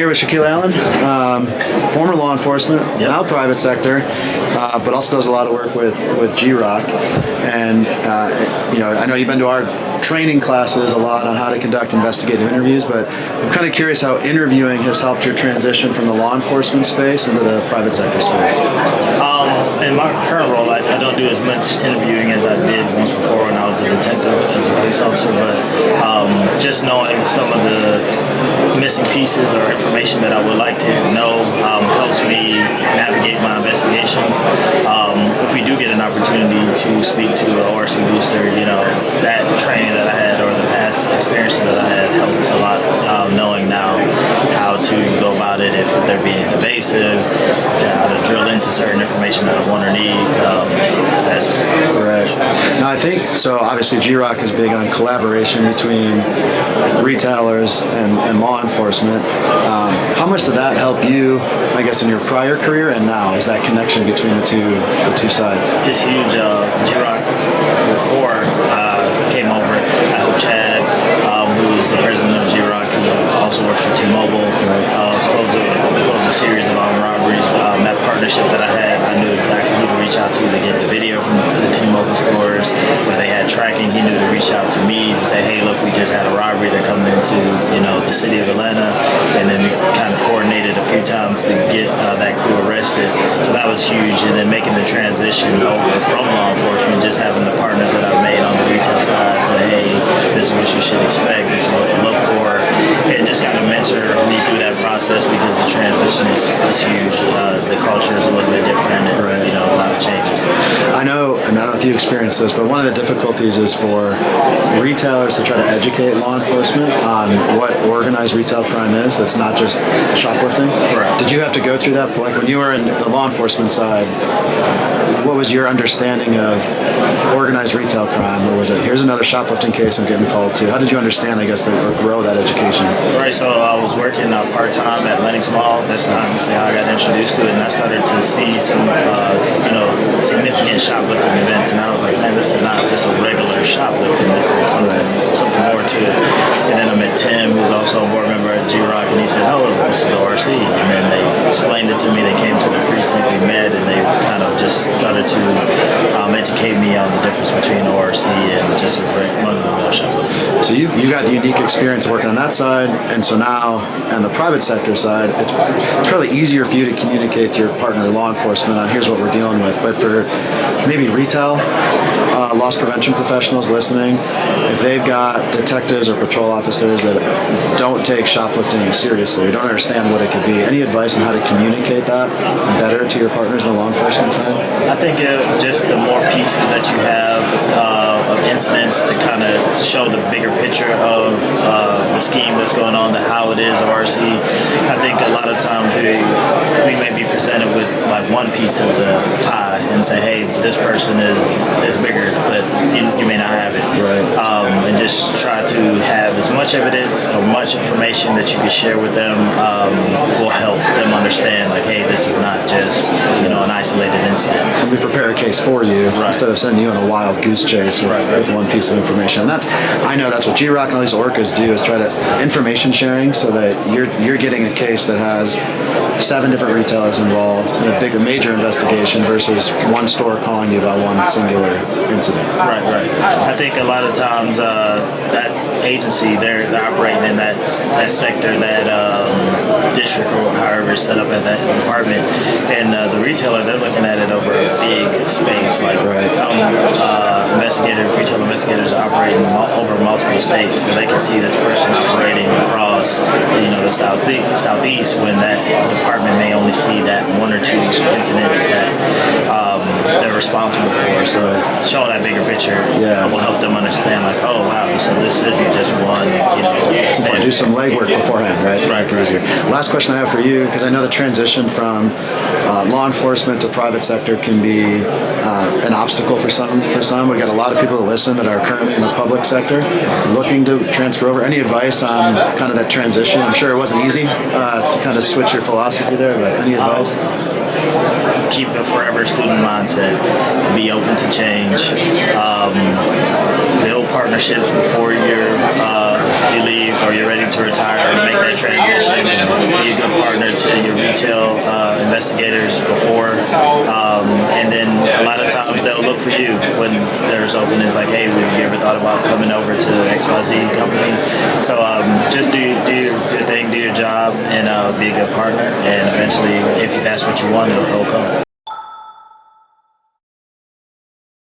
here with Shakeel Alleyne, former law enforcement, now private sector, but also does a lot of work with GROC. And I know you've been to our training classes a lot on how to conduct investigative interviews, but I'm kind of curious how interviewing has helped your transition from the law enforcement space into the private sector space. In my current role, I don't do as much interviewing as I did once before when I was a detective as a police officer, but just knowing some of the missing pieces or information that I would like to know helps me navigate my investigations. If we do get an opportunity to speak to an ORC booster, that training that I had or the past experiences that I had helps a lot, knowing now how to go about it if they're being evasive, to how to drill into certain information that I want or need. That's right. Now I think so. Obviously, GROC is big on collaboration between retailers and law enforcement. How much did that help you, I guess, in your prior career and now? Is that connection between the two sides? It's huge. GROC before came over. I hope Chad, who is the president of GROC, who also works for T-Mobile, closed a series of armed robberies. That partnership that I had, I knew exactly who to reach out to get the video from the T-Mobile stores. Where they had tracking, he knew to reach out to me to say, hey, look, we just had a robbery. They're coming into the city of Atlanta, and then we kind of coordinated a few times to get that crew arrested. So that was huge. And then making the transition over from law enforcement, just having the partners that I've made on the retail side say, hey, this is what you should expect, this is what to look for, and just kind of mentor me through that process because the transition is huge. The culture is a little bit different, and a lot of changes. I know, and I don't know if you experienced this, but one of the difficulties is for retailers to try to educate law enforcement on what organized retail crime is. It's not just shoplifting. Right. Did you have to go through that? Like when you were in the law enforcement side, what was your understanding of organized retail crime? Or was it, here's another shoplifting case I'm getting called to? How did you understand, I guess, or grow that education? Right, so I was working part-time at Lenox Mall. That's honestly how I got introduced to it, and I started to see some, significant shoplifting events, and I was like, man, this is not just a regular shoplifting. This is something more to it. And then I met Tim, who's also a board member at GROC, and he said, oh, this is ORC. And then they explained it to me. They came to the precinct, we met, and they kind of just started to educate me on the difference between ORC and just a run-of-the-mill shoplifting. So you got the unique experience working on that side, and so now on the private sector side, it's probably easier for you to communicate to your partner law enforcement on here's what we're dealing with. But for maybe retail loss prevention professionals listening, if they've got detectives or patrol officers that don't take shoplifting seriously or don't understand what it could be, any advice on how to communicate that better to your partners on the law enforcement side? I think just the more pieces that you have of incidents to kind of show the bigger picture of the scheme that's going on, how it is ORC. I think a lot of times we may be presented with like one piece of the pie and say, hey, this person is bigger, but you may not have it. Right. And just try to have as much evidence or much information that you can share with them will help them understand, like, hey, this is not just an isolated incident. Let me prepare a case for you instead of sending you on a wild goose chase with one piece of information. And I know that's what GROC and all these orcas do, is try to information sharing so that you're getting a case that has 7 different retailers involved in a bigger major investigation versus one store calling you about one singular incident. Right. I think a lot of times that agency, they're operating in that sector, that district, or however it's set up at that department, and the retailer, they're looking at it over a big space. Like some retail investigators are operating over multiple states, so they can see this person operating across the southeast when that department may only see that 1 or 2 incidents that they're responsible for. So showing that bigger picture will help them understand, like, oh wow, so this isn't just one. It's important to do some legwork beforehand, right? Right. Last question I have for you, because I know the transition from law enforcement to private sector can be an obstacle for some. We've got a lot of people that listen that are currently in the public sector looking to transfer over. Any advice on kind of that transition? I'm sure it wasn't easy to kind of switch your philosophy there, but any advice? Keep a forever student mindset. Be open to change. Build partnerships before you leave or you're ready to retire, and make that smart transition. Be a good partner to your retail investigators before, and then a lot of times they'll look for you when there's openings like, hey, have you ever thought about coming over to XYZ company? So just do your thing, do your job, and be a good partner, and eventually, if that's what you want, it'll come.